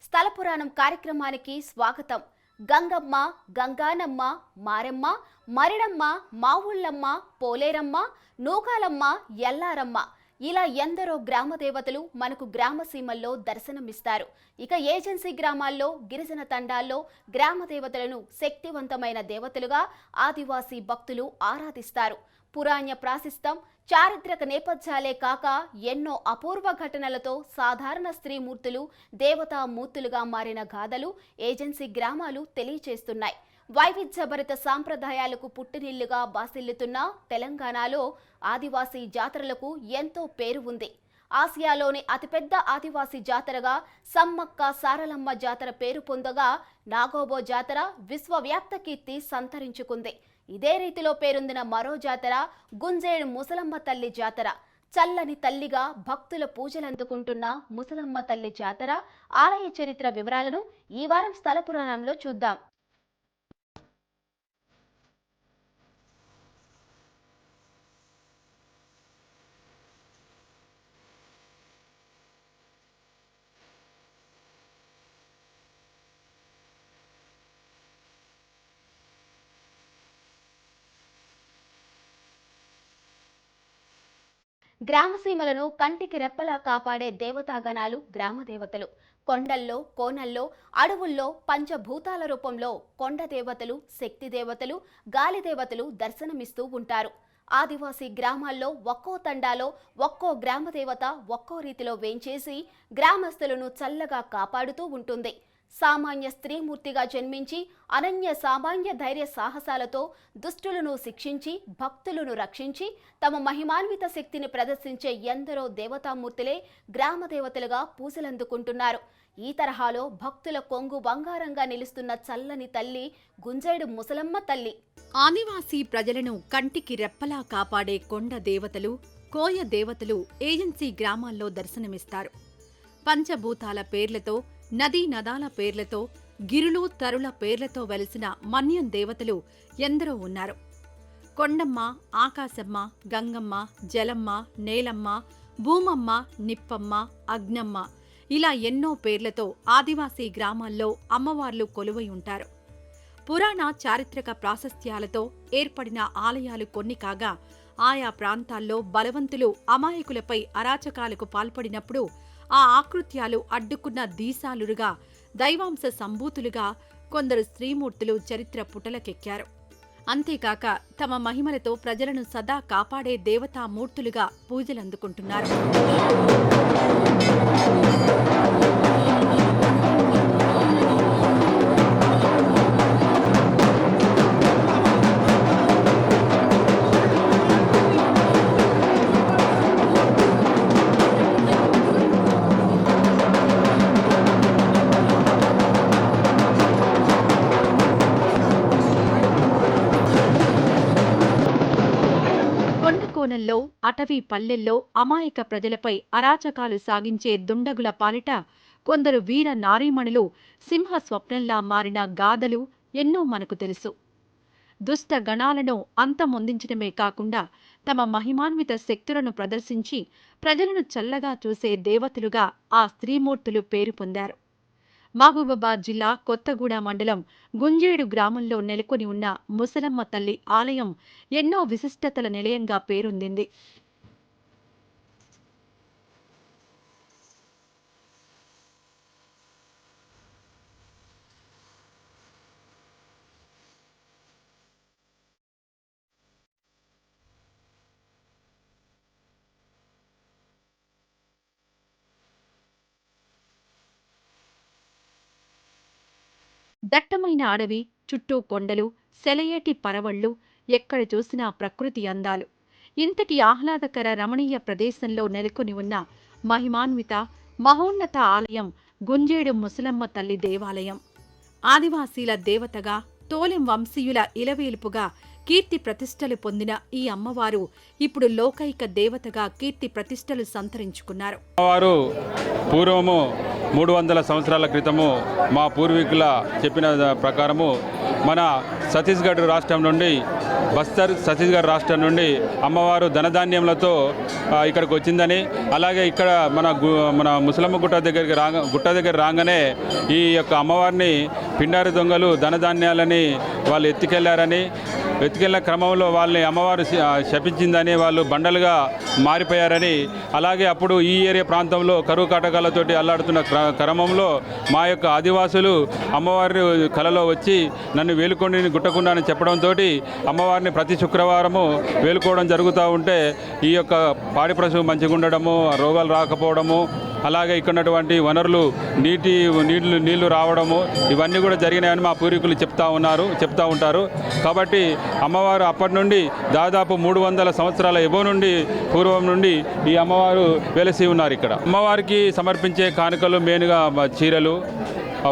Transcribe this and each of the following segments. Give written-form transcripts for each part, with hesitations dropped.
స్థల పురాణం కార్యక్రమానికి స్వాగతం. గంగమ్మ, గంగానమ్మ, మారెమ్మ, మరిడమ్మ, మావుళ్ళమ్మ, పోలేరమ్మ, నూకాలమ్మ, ఎల్లారమ్మ ఇలా ఎందరో గ్రామ దేవతలు మనకు గ్రామ సీమల్లో దర్శనమిస్తారు. ఇక ఏజెన్సీ గ్రామాల్లో, గిరిజన తండాల్లో గ్రామ దేవతలను శక్తివంతమైన దేవతలుగా ఆదివాసీ భక్తులు ఆరాధిస్తారు. పురాణ ప్రాశస్త్యం, చారిత్రక నేపథ్యాలే కాక ఎన్నో అపూర్వ ఘటనలతో సాధారణ స్త్రీమూర్తులు దేవతామూర్తులుగా మారిన గాథలు ఏజెన్సీ గ్రామాలు తెలియచేస్తున్నాయి. వైవిధ్యభరిత సాంప్రదాయాలకు పుట్టినిల్లుగా బాసిల్లుతున్న తెలంగాణలో ఆదివాసీ జాతరలకు ఎంతో పేరు ఉంది. ఆసియాలోని అతిపెద్ద ఆదివాసీ జాతరగా సమ్మక్క సారలమ్మ జాతర పేరు పొందగా, నాగోబో జాతర విశ్వవ్యాప్త కీర్తి సంతరించుకుంది. ఇదే రీతిలో పేరొందిన మరో జాతర గుంజేడు ముసలమ్మ తల్లి జాతర. చల్లని తల్లిగా భక్తుల పూజలందుకుంటున్న ముసలమ్మ తల్లి జాతర ఆలయ చరిత్ర వివరాలను ఈ వారం స్థల పురాణంలో చూద్దాం. గ్రామసీమలను కంటికి రెప్పలా కాపాడే దేవతాగణాలు గ్రామ దేవతలు. కొండల్లో, కోనల్లో, అడవుల్లో పంచభూతాల రూపంలో కొండ దేవతలు, శక్తి దేవతలు, గాలి దేవతలు దర్శనమిస్తూ ఉంటారు. ఆదివాసీ గ్రామాల్లో ఒక్కో తండాలో ఒక్కో గ్రామ దేవత ఒక్కో రీతిలో వేంచేసి గ్రామస్తులను చల్లగా కాపాడుతూ ఉంటుంది. సామాన్య స్త్రీమూర్తిగా జన్మించి అనన్య సామాన్య ధైర్య సాహసాలతో దుష్టులను శిక్షించి భక్తులను రక్షించి తమ మహిమాన్విత శక్తిని ప్రదర్శించే ఎందరో దేవతామూర్తులే గ్రామ దేవతలుగా పూజలందుకుంటున్నారు. ఈ తరహాలో భక్తుల కొంగు బంగారంగా నిలుస్తున్న చల్లని తల్లి గుంజేడు ముసలమ్మ తల్లి. ఆదివాసీ ప్రజలను కంటికి రెప్పలా కాపాడే కొండ దేవతలు, కోయ దేవతలు ఏజెన్సీ గ్రామాల్లో దర్శనమిస్తారు. పంచభూతాల పేర్లతో, నదీ నదాల పేర్లతో, గిరులు తరుల పేర్లతో వెలిసిన మన్యం దేవతలు ఎందరో ఉన్నారు. కొండమ్మ, ఆకాశమ్మ, గంగమ్మ, జలమ్మ, నేలమ్మ, భూమమ్మ, నిప్పమ్మ, అగ్నమ్మ ఇలా ఎన్నో పేర్లతో ఆదివాసీ గ్రామాల్లో అమ్మవార్లు కొలువై ఉంటారు. పురాణ చారిత్రక ప్రాశస్త్యాలతో ఏర్పడిన ఆలయాలు కొన్ని కాగా, ఆయా ప్రాంతాల్లో బలవంతులు అమాయకులపై అరాచకాలకు పాల్పడినప్పుడు ఆ ఆకృత్యాలు అడ్డుకున్న దీశాలురుగా, దైవాంశ సంభూతులుగా కొందరు స్త్రీమూర్తులు చరిత్ర పుటలకెక్కారు. అంతేకాక తమ మహిమలతో ప్రజలను సదా కాపాడే దేవతామూర్తులుగా పూజలందుకుంటున్నారు. కోనంలో, అటవీ పల్లెల్లో అమాయక ప్రజలపై అరాచకాలు సాగించే దుండగుల పాలిట కొందరు వీర నారీమణులు సింహ స్వప్నంలా మారిన గాథలు ఎన్నో మనకు తెలుసు. దుష్ట గణాలను అంతమొందించడమే కాకుండా తమ మహిమాన్విత శక్తులను ప్రదర్శించి ప్రజలను చల్లగా చూసే దేవతలుగా ఆ స్త్రీమూర్తులు పేరు పొందారు. మహబూబాబాద్ జిల్లా కొత్తగూడ మండలం గుంజేడు గ్రామంలో నెలకొని ఉన్న ముసలమ్మ తల్లి ఆలయం ఎన్నో విశిష్టతల నిలయంగా పేరొందింది. దట్టమైన అడవి, చుట్టూ కొండలు, సెలయేటి పరవళ్లు, ఎక్కడ చూసినా ప్రకృతి అందాలు. ఇంతటి ఆహ్లాదకర రమణీయ ప్రదేశంలో నెలకొని ఉన్న మహిమాన్విత మహోన్నత ఆలయం గుంజేడు ముసలమ్మ తల్లి దేవాలయం. ఆదివాసీల దేవతగా, తోలెం వంశీయుల ఇలవేలుపుగా కీర్తి ప్రతిష్టలు పొందిన ఈ అమ్మవారు ఇప్పుడు లోకైక దేవతగా కీర్తి ప్రతిష్టలు సంతరించుకున్నారు. పూర్వము 300 సంవత్సరాల క్రితము మా పూర్వీకుల చెప్పిన ప్రకారము మన ఛత్తీస్గఢ్ రాష్ట్రం నుండి బస్తర్ ఛత్తీస్గఢ్ రాష్ట్రం నుండి అమ్మవారు ధనధాన్యములతో ఇక్కడికి వచ్చిందని, అలాగే ఇక్కడ మన ముసలమ్మ గుట్ట దగ్గర రాగానే ఈ యొక్క అమ్మవారిని పిండారి దొంగలు ధనధాన్యాలని వాళ్ళు ఎత్తుకెళ్లారని, ఎత్తుకెళ్ళిన క్రమంలో వాళ్ళని అమ్మవారు శపించిందని, వాళ్ళు బండలుగా మారిపోయారని, అలాగే అప్పుడు ఈ ఏరియా ప్రాంతంలో కరువు కాటకాలతోటి అల్లాడుతున్న క్రమంలో మా యొక్క ఆదివాసులు అమ్మవారి కలలో వచ్చి నన్ను వేలుకొండని గుట్టకుండా అని చెప్పడంతో అమ్మవారిని ప్రతి శుక్రవారము వేలుకోవడం జరుగుతూ ఉంటే ఈ యొక్క పాడి ప్రసవం మంచిగా ఉండడము, రోగాలు రాకపోవడము, అలాగే ఇక్కడ వనరులు నీళ్లు రావడము ఇవన్నీ కూడా జరిగినాయని మా పూర్వీకులు చెప్తా ఉంటారు. కాబట్టి అమ్మవారు అప్పటి నుండి దాదాపు 300 సంవత్సరాల పూర్వం నుండి ఈ అమ్మవారు వెలసి ఉన్నారు ఇక్కడ. అమ్మవారికి సమర్పించే కానుకలు మెయిన్గా చీరలు,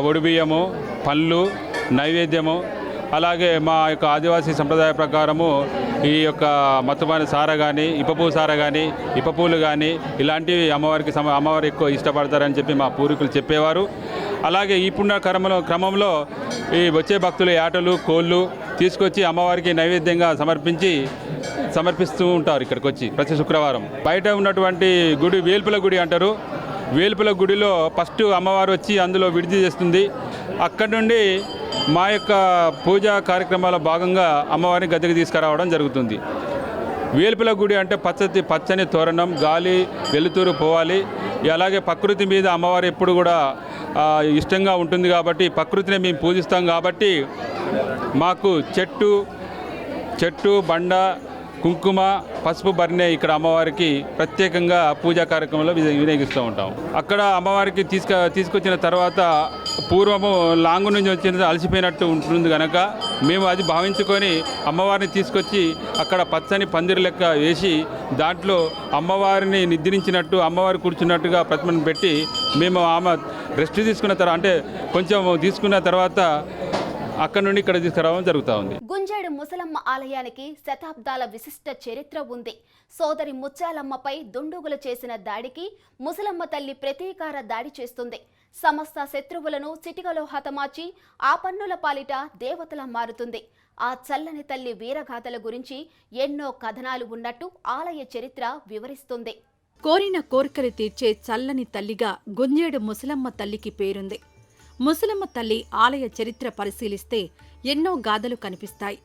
ఒడిబియ్యము, పళ్ళు, నైవేద్యము, అలాగే మా యొక్క ఆదివాసీ సంప్రదాయ ప్రకారము ఈ యొక్క మత్తుమాని సార కానీ, ఇప్పపూ సార కానీ, ఇప్పపూలు కానీ ఇలాంటివి అమ్మవారు ఎక్కువ ఇష్టపడతారని చెప్పి మా పూర్వీకులు చెప్పేవారు. అలాగే ఈ పుణ్య క్రమంలో ఈ వచ్చే భక్తులు యాటలు, కోళ్ళు తీసుకొచ్చి అమ్మవారికి నైవేద్యంగా సమర్పిస్తూ ఉంటారు ఇక్కడికి వచ్చి ప్రతి శుక్రవారం. బయట ఉన్నటువంటి గుడి వేల్పుల గుడి అంటారు. వేల్పుల గుడిలో ఫస్ట్ అమ్మవారు వచ్చి అందులో విడిది చేస్తుంది. అక్కడి నుండి మా యొక్క పూజా కార్యక్రమాల భాగంగా అమ్మవారిని గద్దెకి తీసుకురావడం జరుగుతుంది. వేల్పుల గుడి అంటే పచ్చని తోరణం, గాలి వెలుతురు పోవాలి. అలాగే ప్రకృతి మీద అమ్మవారు ఎప్పుడు కూడా ఇష్టంగా ఉంటుంది కాబట్టి ప్రకృతిని మేము పూజిస్తాం కాబట్టి మాకు చెట్టు బండ, కుంకుమ, పసుపు బర్నే ఇక్కడ అమ్మవారికి ప్రత్యేకంగా పూజా కార్యక్రమంలో వినియోగిస్తూ ఉంటాం. అక్కడ అమ్మవారికి తీసుకొచ్చిన తర్వాత పూర్వము లాంగు నుంచి వచ్చిన అలసిపోయినట్టు ఉంటుంది కనుక మేము అది భావించుకొని అమ్మవారిని తీసుకొచ్చి అక్కడ పచ్చని పందిరి లెక్క వేసి దాంట్లో అమ్మవారిని నిద్రించినట్టు, అమ్మవారు కూర్చున్నట్టుగా ప్రతిమను పెట్టి మేము ఆమె రెస్ట్ తీసుకున్న తర్వాత అంటే కొంచెం తీసుకున్న తర్వాత అక్కడి నుండి ఇక్కడ తీసుకురావడం జరుగుతూ ఉంది. గుంజేడు ముసలమ్మ ఆలయానికి శతాబ్దాల విశిష్ట చరిత్ర ఉంది. సోదరి ముత్యాలమ్మపై దుండగులు చేసిన దాడికి ముసలమ్మ తల్లి ప్రతీకార దాడి చేస్తుంది. సమస్త శత్రువులను చిటికలో హతమార్చి ఆ పన్నుల పాలిట దేవతలా మారుతుంది. ఆ చల్లని తల్లి వీరగాథల గురించి ఎన్నో కథనాలు ఉన్నట్టు ఆలయ చరిత్ర వివరిస్తుంది. కోరిన కోరికలు తీర్చే చల్లని తల్లిగా గుంజేడు ముసలమ్మ తల్లికి పేరుంది. ముసలమ్మ తల్లి ఆలయ చరిత్ర పరిశీలిస్తే ఎన్నో గాథలు కనిపిస్తాయి.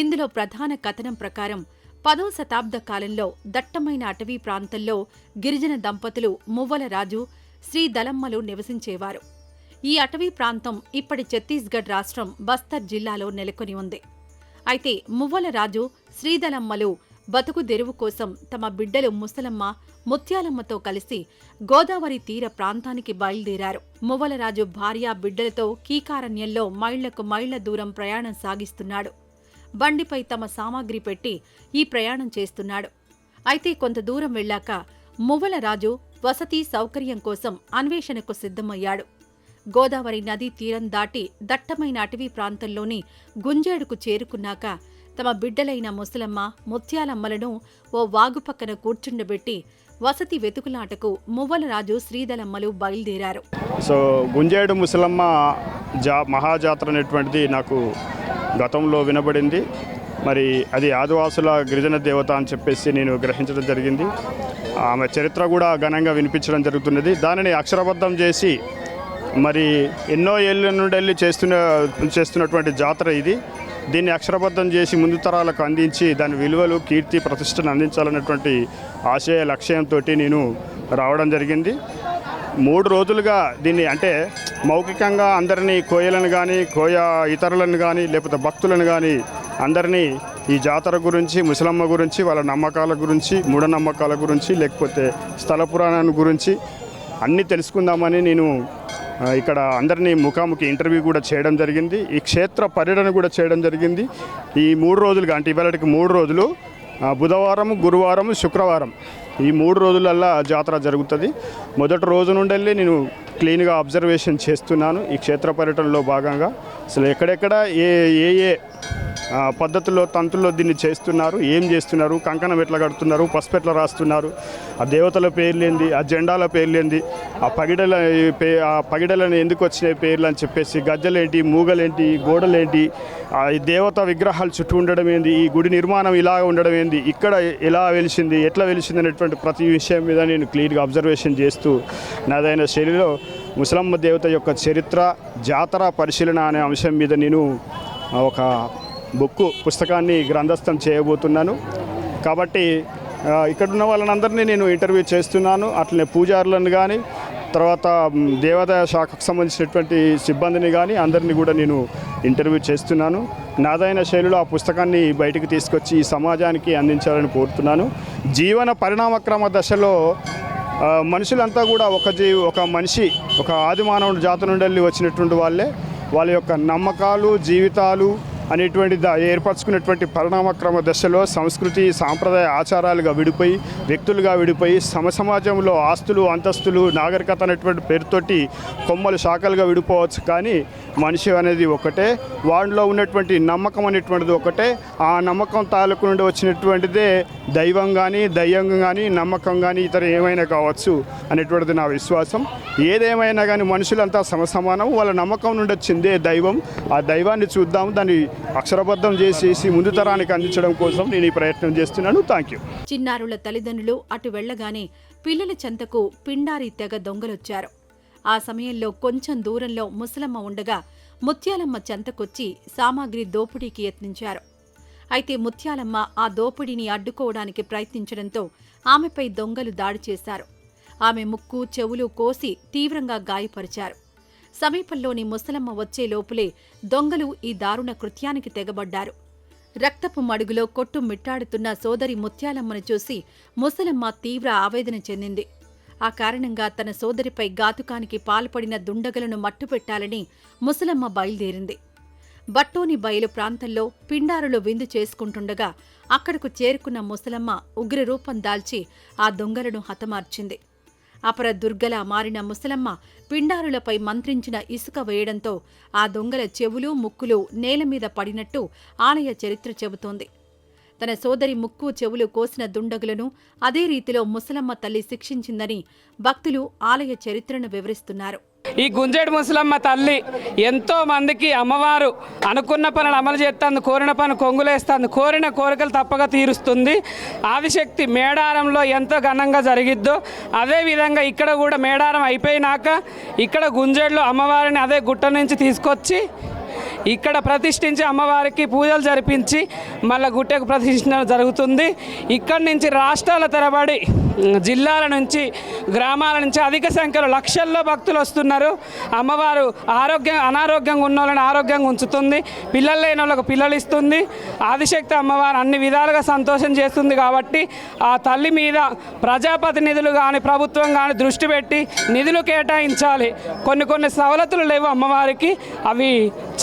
ఇందులో ప్రధాన కథనం ప్రకారం 10వ శతాబ్ద కాలంలో దట్టమైన అటవీ ప్రాంతంలో గిరిజన దంపతులు మువ్వలరాజు, శ్రీదలమ్మలు నివసించేవారు. ఈ అటవీ ప్రాంతం ఇప్పటి ఛత్తీస్గఢ్ రాష్ట్రం బస్తర్ జిల్లాలో నెలకొని ఉంది. అయితే మువ్వలరాజు, శ్రీదలమ్మలు బతుకు తెరువు కోసం తమ బిడ్డలు ముసలమ్మ, ముత్యాలమ్మతో కలిసి గోదావరి తీర ప్రాంతానికి బయలుదేరారు. మువ్వలరాజు భార్య బిడ్డలతో కీకారణ్యంలో మైళ్లకు మైళ్ల దూరం ప్రయాణం సాగిస్తున్నాడు. బండిపై తమ సామాగ్రి పెట్టి ఈ ప్రయాణం చేస్తున్నాడు. అయితే కొంత దూరం వెళ్ళాక మువ్వలరాజు వసతి సౌకర్యం కోసం అన్వేషణకు సిద్ధమయ్యాడు. గోదావరి నదీ తీరం దాటి దట్టమైన అటవీ ప్రాంతంలోని గుంజేడుకు చేరుకున్నాక తమ బిడ్డలైన ముసలమ్మ, ముత్యాలమ్మలను ఓ వాగు పక్కన కూర్చుండబెట్టి వసతి వెతుకులాటకు మువ్వలరాజు, శ్రీదలమ్మలు బయలుదేరారు. సో గుంజేడు ముసలమ్మ మహాజాతర అనేటువంటిది నాకు గతంలో వినబడింది. మరి అది ఆదివాసుల గిరిజన దేవత అని చెప్పేసి నేను గ్రహించడం జరిగింది. ఆమె చరిత్ర కూడా ఘనంగా వినిపించడం జరుగుతున్నది. దానిని అక్షరబద్ధం చేసి మరి ఎన్నో ఏళ్ళ నుండి వెళ్ళి చేస్తున్నటువంటి జాతర ఇది. దీన్ని అక్షరబద్ధం చేసి ముందు తరాలకు అందించి దాని విలువలు, కీర్తి, ప్రతిష్టను అందించాలన్నటువంటి ఆశయ లక్ష్యంతో నేను రావడం జరిగింది. 3 రోజులుగా దీన్ని అంటే మౌఖికంగా అందరినీ కోయలను కానీ, ఇతరులను కానీ, లేకపోతే భక్తులను కానీ అందరినీ ఈ జాతర గురించి, ముసలమ్మ గురించి, వాళ్ళ నమ్మకాల గురించి, మూఢనమ్మకాల గురించి, లేకపోతే స్థల పురాణాన్ని గురించి అన్నీ తెలుసుకుందామని నేను ఇక్కడ అందరినీ ముఖాముఖి ఇంటర్వ్యూ కూడా చేయడం జరిగింది. ఈ క్షేత్ర పర్యటన కూడా చేయడం జరిగింది. ఈ 3 రోజులుగా అంటే ఇవాళకి 3 రోజులు, బుధవారం, గురువారం, శుక్రవారం, ఈ 3 రోజులల్లా జాతర జరుగుతుంది. మొదటి రోజు నుండి వెళ్ళి నేను క్లీన్గా అబ్జర్వేషన్ చేస్తున్నాను ఈ క్షేత్ర పర్యటనలో భాగంగా. అసలు ఎక్కడెక్కడ ఏ పద్ధతుల్లో తంతుల్లో దీన్ని చేస్తున్నారు. ఏం చేస్తున్నారు, కంకణం ఎట్లా కడుతున్నారు, పసుపు ఎట్లా రాస్తున్నారు, ఆ దేవతల పేర్లేంది, ఆ జెండాల పేర్లేంది, ఆ పగిడలను ఎందుకు వచ్చినాయి పేర్లు అని చెప్పేసి, గజ్జలేంటి, మూగలేంటి, గోడలేంటి, ఈ దేవతా విగ్రహాలు చుట్టూ ఉండడం ఏంది, ఈ గుడి నిర్మాణం ఇలా ఉండడం ఏంది, ఇక్కడ ఎలా వెలిసింది, ఎట్లా వెలిసింది అనేటువంటి ప్రతి విషయం మీద నేను క్లియర్గా అబ్జర్వేషన్ చేస్తూ నాదైన శైలిలో ముసలమ్మ దేవత యొక్క చరిత్ర, జాతర పరిశీలన అనే అంశం మీద నేను ఒక పుస్తకాన్ని గ్రంథస్థం చేయబోతున్నాను. కాబట్టి ఇక్కడున్న వాళ్ళందరినీ నేను ఇంటర్వ్యూ చేస్తున్నాను. అట్లనే పూజారులను కానీ, తర్వాత దేవాదాయ శాఖకు సంబంధించినటువంటి సిబ్బందిని కానీ అందరినీ కూడా నేను ఇంటర్వ్యూ చేస్తున్నాను. నాదైన శైలిలో ఆ పుస్తకాన్ని బయటికి తీసుకొచ్చి ఈ సమాజానికి అందించాలని కోరుతున్నాను. జీవన పరిణామక్రమ దశలో మనుషులంతా కూడా ఒక మనిషి, ఒక ఆది మానవుడి జాతి నుండి వచ్చినటువంటి వాళ్ళ యొక్క నమ్మకాలు, జీవితాలు అనేటువంటి ఏర్పరచుకున్నటువంటి పరిణామక్రమ దశలో సంస్కృతి, సాంప్రదాయ ఆచారాలుగా విడిపోయి, వ్యక్తులుగా విడిపోయి, సమాజంలో ఆస్తులు, అంతస్తులు, నాగరికత అనేటువంటి పేరుతోటి కొమ్మలు, శాఖలుగా విడిపోవచ్చు. కానీ మనిషి అనేది ఒకటే, వాడిలో ఉన్నటువంటి నమ్మకం అనేటువంటిది ఒకటే. ఆ నమ్మకం తాలూకు నుండి వచ్చినటువంటిదే దైవం కానీ, దయ్యం కానీ, నమ్మకం కానీ, ఇతర ఏమైనా కావచ్చు అనేటువంటిది నా విశ్వాసం. ఏదేమైనా కానీ మనుషులంతా సమసమానం. వాళ్ళ నమ్మకం నుండి వచ్చిందే దైవం. ఆ దైవాన్ని చూద్దాం, దాన్ని అక్షరబద్ధం చేసేసి ముందు తరానికి అందించడం కోసం నేను ఈ ప్రయత్నం చేస్తున్నాను. Thank you. చిన్నారుల తల్లిదండ్రులు అటు వెళ్లగానే పిల్లల చెంతకు పిండారి తెగ దొంగలొచ్చారు. ఆ సమయంలో కొంచెం దూరంలో ముసలమ్మ ఉండగా ముత్యాలమ్మ చెంతకొచ్చి సామాగ్రి దోపిడీకి యత్నించారు. అయితే ముత్యాలమ్మ ఆ దోపిడీని అడ్డుకోవడానికి ప్రయత్నించడంతో ఆమెపై దొంగలు దాడి చేశారు. ఆమె ముక్కు, చెవులు కోసి తీవ్రంగా గాయపరిచారు. సమీపంలోని ముసలమ్మ వచ్చే లోపులే దొంగలు ఈ దారుణ కృత్యానికి తెగబడ్డారు. రక్తపు మడుగులో కొట్టుమిట్టాడుతున్న సోదరి ముత్యాలమ్మను చూసి ముసలమ్మ తీవ్ర ఆవేదన చెందింది. ఆ కారణంగా తన సోదరిపై ఘాతుకానికి పాల్పడిన దుండగులను మట్టుపెట్టాలని ముసలమ్మ బయలుదేరింది. బట్టోని బయలు ప్రాంతంలో పిండారులు విందు చేసుకుంటుండగా అక్కడకు చేరుకున్న ముసలమ్మ ఉగ్రరూపం దాల్చి ఆ దొంగలను హతమార్చింది. అపర దుర్గలా మారిన ముసలమ్మ పిండారులపై మంత్రించిన ఇసుక వేయడంతో ఆ దొంగల చెవులు, ముక్కులు నేలమీద పడినట్టు ఆలయ చరిత్ర చెబుతోంది. తన సోదరి ముక్కు, చెవులు కోసిన దుండగులను అదే రీతిలో ముసలమ్మ తల్లి శిక్షించిందని భక్తులు ఆలయ చరిత్రను వివరిస్తున్నారు. ఈ గుంజేడు ముసలమ్మ తల్లి ఎంతో మందికి అమ్మవారు అనుకున్న పనులు అమలు చేస్తుంది, కోరిన పని కొంగులేస్తుంది, కోరిన కోరికలు తప్పగా తీరుస్తుంది. ఆదిశక్తి మేడారంలో ఎంతో ఘనంగా జరిగిద్దో అదేవిధంగా ఇక్కడ కూడా మేడారం అయిపోయినాక ఇక్కడ గుంజేడులో అమ్మవారిని అదే గుట్ట నుంచి తీసుకొచ్చి ఇక్కడ ప్రతిష్ఠించి అమ్మవారికి పూజలు జరిపించి మళ్ళీ గుట్టకు ప్రతిష్ఠించడం జరుగుతుంది. ఇక్కడి నుంచి రాష్ట్రాల తరబడి, జిల్లాల నుంచి, గ్రామాల నుంచి అధిక సంఖ్యలో లక్షల్లో భక్తులు వస్తున్నారు. అమ్మవారు అనారోగ్యంగా ఉన్న వాళ్ళని ఆరోగ్యంగా ఉంచుతుంది, పిల్లలు లేని వాళ్ళకు పిల్లలు ఇస్తుంది. ఆదిశక్తి అమ్మవారు అన్ని విధాలుగా సంతోషం చేస్తుంది. కాబట్టి ఆ తల్లి మీద ప్రజాప్రతినిధులు కానీ, ప్రభుత్వం కానీ దృష్టి పెట్టి నిధులు కేటాయించాలి. కొన్ని సవలతులు లేవు అమ్మవారికి, అవి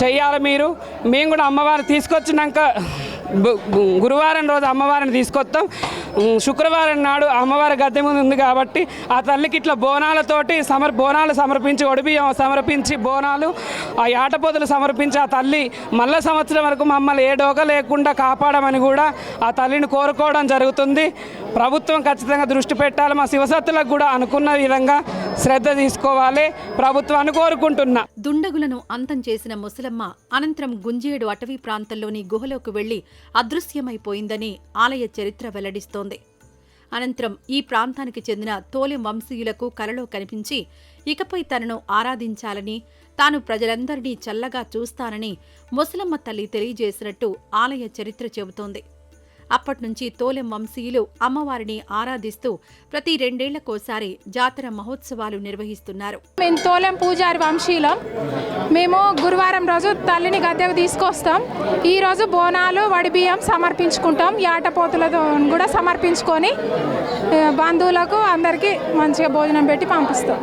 చెయ్యాలి. మేము కూడా అమ్మవారిని తీసుకొచ్చినాక గురువారం రోజు అమ్మవారిని తీసుకొస్తాం. శుక్రవారం నాడు అమ్మవారి గద్దె ముందు ఉంది కాబట్టి ఆ తల్లికి ఇట్లా బోనాలతోటి బోనాలు సమర్పించి, ఒడిబియ్యం సమర్పించి, బోనాలు ఆ యాటపోతులు సమర్పించి ఆ తల్లి మళ్ళా సంవత్సరం వరకు మమ్మల్ని ఏ డోక లేకుండా కాపాడమని కూడా ఆ తల్లిని కోరుకోవడం జరుగుతుంది. ప్రభుత్వం ఖచ్చితంగా దృష్టి పెట్టాలి. మా శివసత్తులకు కూడా అనుకున్న విధంగా శ్రద్ధ తీసుకోవాలి ప్రభుత్వాన్ని కోరుకుంటున్నా. దుండగులను అంతం చేసిన ముసలమ్మ అనంతరం గుంజేడు అటవీ ప్రాంతంలోని గుహలోకి వెళ్లి అదృశ్యమైపోయిందని ఆలయ చరిత్ర వెల్లడిస్తోంది. అనంతరం ఈ ప్రాంతానికి చెందిన తోలెం వంశీయులకు కలలో కనిపించి ఇకపై తనను ఆరాధించాలని, తాను ప్రజలందరినీ చల్లగా చూస్తానని ముసలమ్మ తల్లి తెలియజేసినట్టు ఆలయ చరిత్ర చెబుతోంది. అప్పట్నుంచి తోలెం వంశీయులు అమ్మవారిని ఆరాధిస్తూ ప్రతి 2 ఏళ్లకోసారి జాతర మహోత్సవాలు నిర్వహిస్తున్నారు. మేము తోలెం పూజారి వంశీయులం. మేము గురువారం రోజు తల్లిని గద్దెకు తీసుకొస్తాం. ఈ రోజు బోనాలు, వడిబియ్యం సమర్పించుకుంటాం. యాటపోతులతో కూడా సమర్పించుకొని బంధువులకు అందరికీ మంచిగా భోజనం పెట్టి పంపిస్తాం.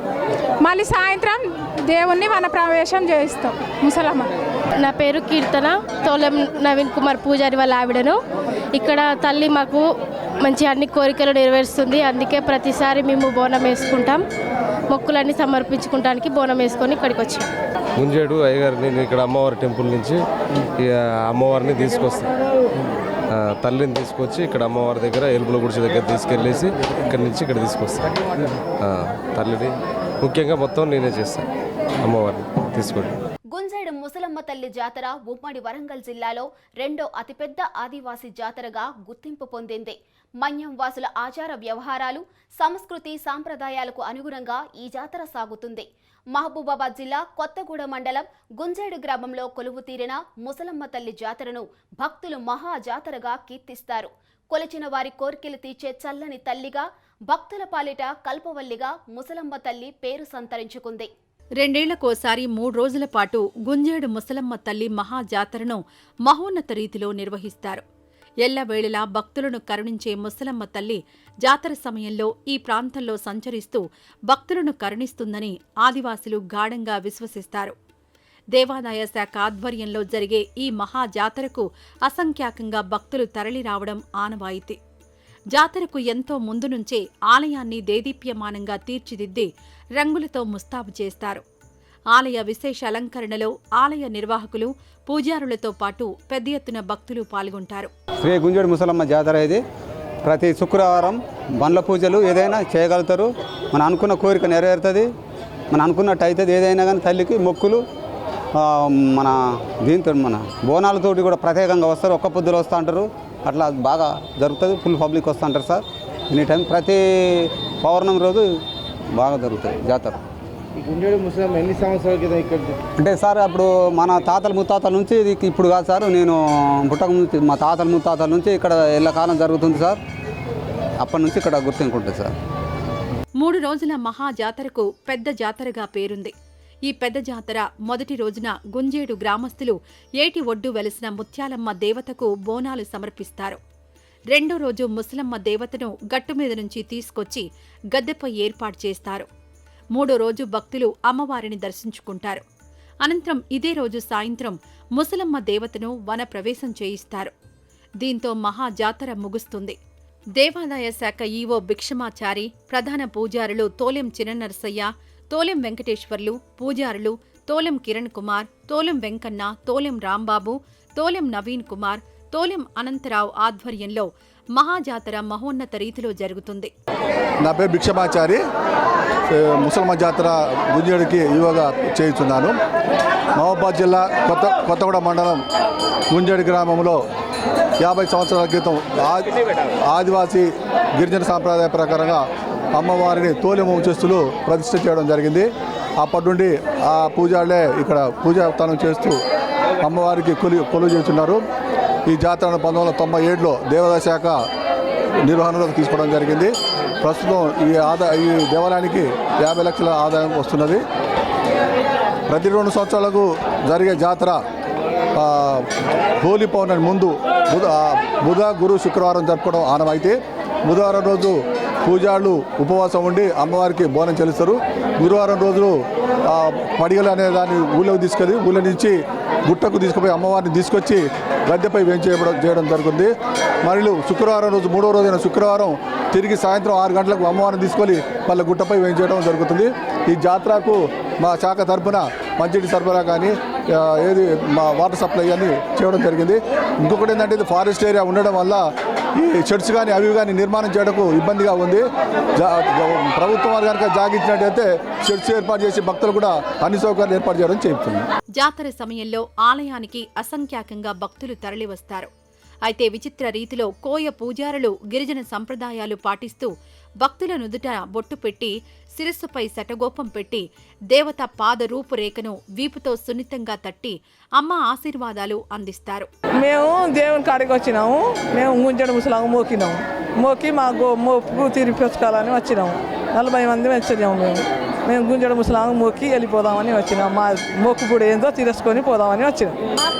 మళ్ళీ సాయంత్రం దేవుణ్ణి వన ప్రవేశం చేయిస్తాం ముసలమ్మ. నా పేరు కీర్తన, తోలెం నవీన్ కుమార్ పూజారి వాళ్ళ ఆవిడను. ఇక్కడ తల్లి మాకు మంచి అన్ని కోరికలు నెరవేరుస్తుంది. అందుకే ప్రతిసారి మేము బోనం వేసుకుంటాం. మొక్కులన్నీ సమర్పించుకోవడానికి బోనం వేసుకొని ఇక్కడికి వచ్చాం. గుంజేడు అయ్యగారిని నేను ఇక్కడ అమ్మవారి టెంపుల్ నుంచి ఈ అమ్మవారిని తీసుకొస్తాను. తల్లిని తీసుకొచ్చి ఇక్కడ అమ్మవారి దగ్గర ఎలుపుల గుడిసె దగ్గర తీసుకెళ్ళేసి ఇక్కడి నుంచి ఇక్కడ తీసుకొస్తాను. తల్లిని ముఖ్యంగా మొత్తం నేనే చేస్తాను అమ్మవారిని తీసుకొని. గుంజేడు ముసలమ్మ తల్లి జాతర ఉమ్మడి వరంగల్ జిల్లాలో రెండో అతిపెద్ద ఆదివాసీ జాతరగా గుర్తింపు పొందింది. మన్యం వాసుల ఆచార వ్యవహారాలు, సంస్కృతి సాంప్రదాయాలకు అనుగుణంగా ఈ జాతర సాగుతుంది. మహబూబాబాద్ జిల్లా కొత్తగూడ మండలం గుంజేడు గ్రామంలో కొలువు తీరిన ముసలమ్మ తల్లి జాతరను భక్తులు మహా జాతరగా కీర్తిస్తారు. కొలిచిన వారి కోరికలు తీర్చే చల్లని తల్లిగా, భక్తుల పాలిట కల్పవల్లిగా ముసలమ్మ తల్లి పేరు సంతరించుకుంది. 2 ఏళ్లకోసారి 3 రోజుల పాటు గుంజేడు ముసలమ్మ తల్లి మహాజాతరను మహోన్నత రీతిలో నిర్వహిస్తారు. ఎల్లవేళలా భక్తులను కరుణించే ముసలమ్మ తల్లి జాతర సమయంలో ఈ ప్రాంతంలో సంచరిస్తూ భక్తులను కరుణిస్తుందని ఆదివాసులు గాఢంగా విశ్వసిస్తారు. దేవాదాయ శాఖ ఆధ్వర్యంలో జరిగే ఈ మహాజాతరకు అసంఖ్యాకంగా భక్తులు తరలిరావడం ఆనవాయితీ. జాతరకు ఎంతో ముందు నుంచే ఆలయాన్ని దేదీప్యమానంగా తీర్చిదిద్ది రంగులతో ముస్తాబు చేస్తారు. ఆలయ విశేష అలంకరణలో ఆలయ నిర్వాహకులు, పూజారులతో పాటు పెద్ద ఎత్తున భక్తులు పాల్గొంటారు. శ్రీ గుంజేడు ముసలమ్మ జాతర ఇది. ప్రతి శుక్రవారం బండ్ల పూజలు ఏదైనా చేయగలుగుతారు. మన అనుకున్న కోరిక నెరవేరుతుంది. మన అనుకున్నట్టు అవుతుంది. ఏదైనా కానీ తల్లికి మొక్కులు మన దీంతో మన బోనాలతోటి కూడా ప్రత్యేకంగా వస్తారు. ఒక్క పొద్దులు వస్తూ ఉంటారు. అట్లా బాగా జరుగుతుంది. ఫుల్ పబ్లిక్ వస్తూ ఉంటారు సార్. ఎనీ టైం ప్రతి పౌర్ణమి రోజు బాగా జరుగుతుంది జాతర. గుంజేడు ముసలమ్మ ఎన్ని సంవత్సరాల క్రితం ఇక్కడ అంటే సార్ అప్పుడు మన తాతల ముత్తాతల నుంచి ఇది ఇప్పుడు కాదు సార్. నేను పుట్టక నుంచి మా తాతల ముత్తాతల నుంచి ఇక్కడ ఎల్లకాలం జరుగుతుంది సార్. అప్పటి నుంచి ఇక్కడ గుర్తింపుంటుంది సార్. 3 రోజుల మహాజాతరకు పెద్ద జాతరగా పేరుంది. ఈ పెద్ద జాతర మొదటి రోజున గుంజేడు గ్రామస్తులు ఏటి ఒడ్డు వెలసిన ముత్యాలమ్మ దేవతకు బోనాలు సమర్పిస్తారు. రెండో రోజు ముసలమ్మ దేవతను గట్టుమీద నుంచి తీసుకొచ్చి గద్దెపై ఏర్పాటు చేస్తారు. మూడో రోజు భక్తులు అమ్మవారిని దర్శించుకుంటారు. అనంతరం ఇదే రోజు సాయంత్రం ముసలమ్మ దేవతను వన ప్రవేశం చేయిస్తారు. దీంతో మహాజాతర ముగుస్తుంది. దేవాదాయ శాఖ ఈవో భిక్షమాచారి, ప్రధాన పూజారులు తోలెం చిన్ననరసయ్య, తోలెం వెంకటేశ్వర్లు, పూజారులు తోలెం కిరణ్ కుమార్, తోలెం వెంకన్న, తోలెం రాంబాబు, తోలెం నవీన్ కుమార్, తోలెం అనంతరావు ఆధ్వర్యంలో మహాజాతర మహోన్నత రీతిలో జరుగుతుంది. నా పేరు భిక్షమాచారి. ముసలమ్మ జాతర గుంజేడుకి ఈవోగా చేయుచున్నాను. మహబూబాబాద్ జిల్లా కొత్తగూడ మండలం గుంజేడు గ్రామంలో 50 సంవత్సరాల క్రితం ఆదివాసీ గిరిజన సాంప్రదాయ ప్రకారంగా అమ్మవారిని తోలెం వంశస్థులు ప్రతిష్ఠ చేయడం జరిగింది. అప్పటి నుండి ఆ పూజారులే ఇక్కడ పూజావిధానం చేస్తూ అమ్మవారికి కొలువు చేస్తున్నారు. ఈ జాతరను 1997లో దేవాదాయ శాఖ నిర్వహణలోకి తీసుకోవడం జరిగింది. ప్రస్తుతం ఈ దేవాలయానికి 50 లక్షల ఆదాయం వస్తున్నది. ప్రతి 2 సంవత్సరాలకు జరిగే జాతర హోలీ పౌర్ణమి ముందు బుధ, గురు, శుక్రవారం జరుపుకోవడం ఆనవాయితీ. బుధవారం రోజు పూజారులు ఉపవాసం ఉండి అమ్మవారికి బోనం చెల్లిస్తారు. గురువారం రోజులు పడిగలు అనే దాన్ని ఊళ్ళోకి తీసుకెళ్ళి ఊళ్ళో నుంచి గుట్టకు తీసుకుపోయి అమ్మవారిని తీసుకొచ్చి గద్దెపై చేయడం జరుగుతుంది. మరియు శుక్రవారం రోజు 3వ రోజైన శుక్రవారం తిరిగి సాయంత్రం 6 గంటలకు అమ్మవారిని తీసుకొని వాళ్ళ గుట్టపై వేయించడం జరుగుతుంది. ఈ జాతరకు మా శాఖ తరఫున మంచినీటి సరఫరా కానీ మా వాటర్ సప్లై అని చేయడం జరిగింది. ఇంకొకటి ఏంటంటే ఇది ఫారెస్ట్ ఏరియా ఉండడం వల్ల ఈ షెడ్స్ కానీ అవి కానీ నిర్మాణం చేయడానికి ఇబ్బందిగా ఉంది. ప్రభుత్వం వారు కనుక జాగించినట్టయితే షెడ్స్ ఏర్పాటు చేసి భక్తులు కూడా అన్ని సౌకర్యాలు ఏర్పాటు చేయడం చెబుతుంది. జాతర సమయంలో ఆలయానికి అసంఖ్యాకంగా భక్తులు తరలివస్తారు. అయితే విచిత్ర రీతిలో కోయ పూజారులు గిరిజన సంప్రదాయాలు పాటిస్తూ భక్తుల నుదుట బొట్టు పెట్టి, శిరస్సుపై శటగోపం పెట్టి, దేవత పాద రూపురేఖను వీపుతో సున్నితంగా తట్టి అమ్మ ఆశీర్వాదాలు అందిస్తారు. మేము దేవుని కాడికి వచ్చినాము. మేము గుంజేడు ముసలాము మోకినాము. మోకి మా మొక్కు తీర్పించుకోవాలని వచ్చినాము. 40 మంది వచ్చాము. మేము గుంజేడు ముసలాము మోకి వెళ్ళిపోదామని వచ్చినాం. మా మొక్కు కూడా ఏందో తీర్చుకొని పోదామని వచ్చినాం.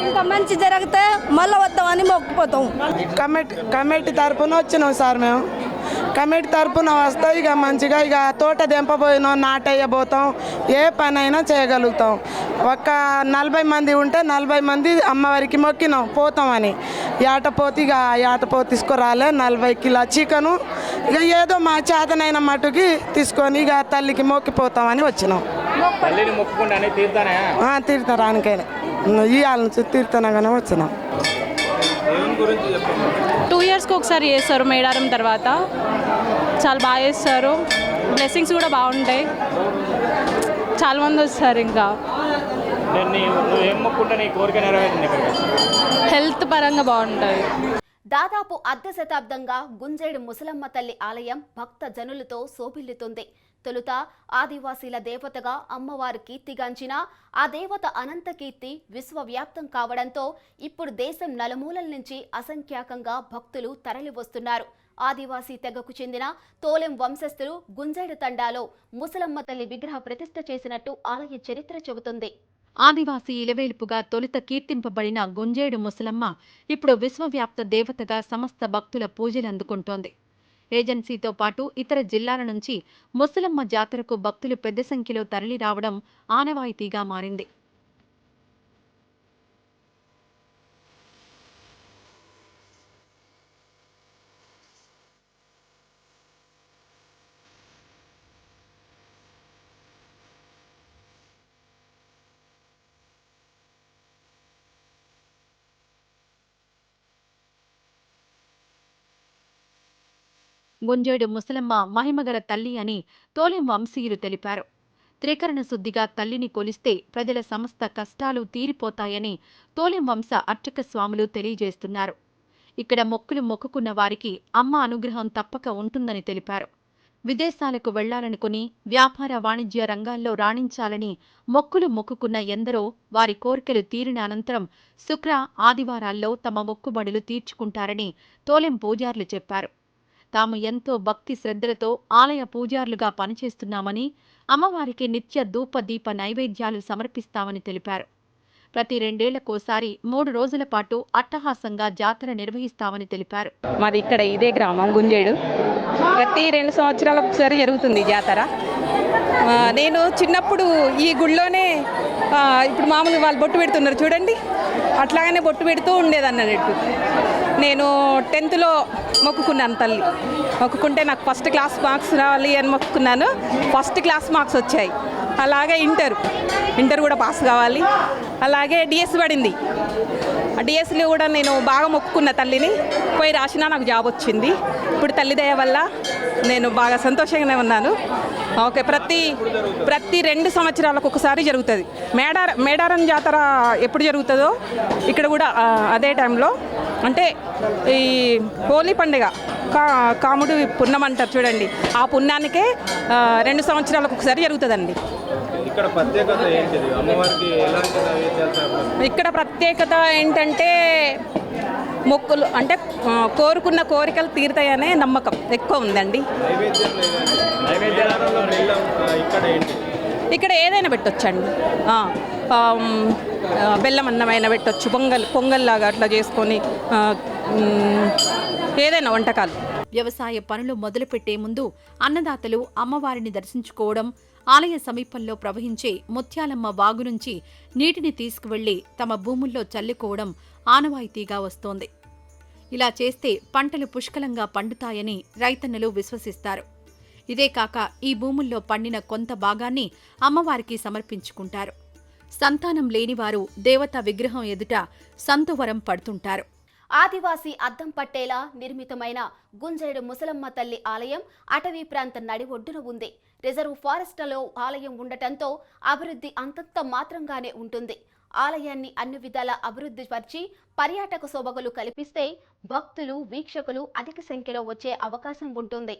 ఇంకా మంచి జరిగితే మళ్ళీ వద్దామని మొక్కుపోతాం. కమిటీ తరఫున వచ్చినాం సార్. మేము కమిటీ తరఫున వస్తే ఇక మంచిగా ఇక తోట దెంపబోయినాం, నాటయ్యబోతాం, ఏ పని అయినా చేయగలుగుతాం. ఒక 40 మంది ఉంటే 40 మంది అమ్మవారికి మొక్కినాం పోతామని. ఏటపోతి ఇక ఏటపోతి తీసుకురాలే 40 కిలో చికెను, ఇక ఏదో మా చేతనైన మటుకి తీసుకొని ఇక తల్లికి మొక్కిపోతామని వచ్చినాం. తీర్థరానికైనా ఇవాళ నుంచి తీర్థనగానే వచ్చినాం. 2 yearsకి ఒకసారి చేస్తారు మేడారం తర్వాత. చాలా బాగా చేస్తారు, బ్లెస్సింగ్స్ కూడా బాగుంటాయి, చాలా మంది వస్తారు. ఇంకా హెల్త్ పరంగా బాగుంటుంది. దాదాపు అర్ధ శతాబ్దంగా గుంజేడు ముసలమ్మ తల్లి ఆలయం భక్త జనులతో శోభిల్లుతుంది. తొలుత ఆదివాసీల దేవతగా అమ్మవారు కీర్తిగాంచిన ఆ దేవత అనంత కీర్తి విశ్వవ్యాప్తం కావడంతో ఇప్పుడు దేశం నలుమూలల నుంచి అసంఖ్యాకంగా భక్తులు తరలివస్తున్నారు. ఆదివాసీ తెగకు చెందిన తోలెం వంశస్థులు గుంజేడు తండాలో ముసలమ్మ తల్లి విగ్రహ ప్రతిష్ఠ చేసినట్టు ఆలయ చరిత్ర చెబుతుంది. ఆదివాసీ ఇలవేల్పుగా తొలుత కీర్తింపబడిన గుంజేడు ముసలమ్మ ఇప్పుడు విశ్వవ్యాప్త దేవతగా సమస్త భక్తుల పూజలు అందుకుంటోంది. ఏజెన్సీతో పాటు ఇతర జిల్లాల నుంచి ముసలమ్మ జాతరకు భక్తులు పెద్ద సంఖ్యలో తరలి రావడం ఆనవాయితీగా మారింది. గుంజేడు ముసలమ్మ మహిమగల తల్లి అని తోలెం వంశీయులు తెలిపారు. త్రికరణ శుద్ధిగా తల్లిని కొలిస్తే ప్రజల సమస్త కష్టాలు తీరిపోతాయని తోలెం వంశ అర్చక స్వాములు తెలియజేస్తున్నారు. ఇక్కడ మొక్కులు మొక్కుకున్న వారికి అమ్మ అనుగ్రహం తప్పక ఉంటుందని తెలిపారు. విదేశాలకు వెళ్లాలనుకుని వ్యాపార వాణిజ్య రంగాల్లో రాణించాలని మొక్కులు మొక్కుకున్న ఎందరో వారి కోరికలు తీరిన అనంతరం శుక్ర, ఆదివారాల్లో తమ మొక్కుబడులు తీర్చుకుంటారని తోలెం పూజారులు చెప్పారు. తాము ఎంతో భక్తి శ్రద్ధలతో ఆలయ పూజారులుగా పనిచేస్తున్నామని, అమ్మవారికి నిత్య ధూప దీప నైవేద్యాలు సమర్పిస్తామని తెలిపారు. ప్రతి 2 ఏళ్లకోసారి 3 రోజుల పాటు అట్టహాసంగా జాతర నిర్వహిస్తామని తెలిపారు. మాది ఇక్కడ ఇదే గ్రామం గుంజేడు. ప్రతి 2 సంవత్సరాలకు ఒకసారి జరుగుతుంది జాతర. నేను చిన్నప్పుడు ఈ గుళ్ళోనే ఇప్పుడు మామూలు వాళ్ళు బొట్టు పెడుతున్నారు చూడండి, అట్లాగనే బొట్టు పెడుతూ ఉండేదన్నట్టు. నేను 10th మొక్కుకున్నాను తల్లి. మొక్కుకుంటే నాకు ఫస్ట్ క్లాస్ మార్క్స్ రావాలి అని మొక్కుకున్నాను. ఫస్ట్ క్లాస్ మార్క్స్ వచ్చాయి. అలాగే ఇంటర్ కూడా పాస్ కావాలి. అలాగే డిఎస్ పడింది. ఆ డిఎస్లో కూడా నేను బాగా మొక్కుకున్న తల్లిని, పోయి రాసినా నాకు జాబ్ వచ్చింది. ఇప్పుడు తల్లి దయ వల్ల నేను బాగా సంతోషంగానే ఉన్నాను. ఓకే, ప్రతి 2 సంవత్సరాలకు ఒకసారి జరుగుతుంది. మేడారం జాతర ఎప్పుడు జరుగుతుందో ఇక్కడ కూడా అదే టైంలో, అంటే ఈ హోలీ పండుగ కాముడు పున్నం అంటారు చూడండి, ఆ పుణ్యానికే 2 సంవత్సరాలకు ఒకసారి జరుగుతుందండి. ఇక్కడ ప్రత్యేకత ఏంటంటే మొక్కులు అంటే కోరుకున్న కోరికలు తీరుతాయనే నమ్మకం ఎక్కువ ఉందండి. ఇక్కడ ఏదైనా పెట్టొచ్చండి. బెల్లం అన్నమైనా పెట్టొచ్చు, పొంగల్లాగా అట్లా చేసుకొని ఏదైనా వంటకాలు. వ్యవసాయ పనులు మొదలుపెట్టే ముందు అన్నదాతలు అమ్మవారిని దర్శించుకోవడం, ఆలయ సమీపంలో ప్రవహించే ముత్యాలమ్మ వాగు నుంచి నీటిని తీసుకువెళ్లి తమ భూముల్లో చల్లుకోవడం ఆనవాయితీగా వస్తోంది. ఇలా చేస్తే పంటలు పుష్కలంగా పండుతాయని రైతన్నలు విశ్వసిస్తారు. ఇదే కాక ఈ భూముల్లో పండిన కొంత భాగాన్ని అమ్మవారికి సమర్పించుకుంటారు. సంతానం లేనివారు దేవతా విగ్రహం ఎదుట సంతువరం పడుతుంటారు. ఆదివాసీ అద్దం పట్టేలా నిర్మితమైన గుంజేడు ముసలమ్మ తల్లి ఆలయం అటవీ ప్రాంత నడి ఒడ్డున ఉంది. రిజర్వ్ ఫారెస్ట్లో ఆలయం ఉండటంతో అభివృద్ధి అంతంత మాత్రంగానే ఉంటుంది. ఆలయాన్ని అన్ని విధాల అభివృద్ధి పరిచి పర్యాటక శోభలు కల్పిస్తే భక్తులు, వీక్షకులు అధిక సంఖ్యలో వచ్చే అవకాశం ఉంటుంది.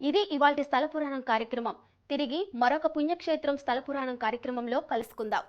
ఇది ఇవాల్టి స్థల పురాణం కార్యక్రమం. తిరిగి మరొక పుణ్యక్షేత్రం స్థల పురాణం కార్యక్రమంలో కలుసుకుందాం.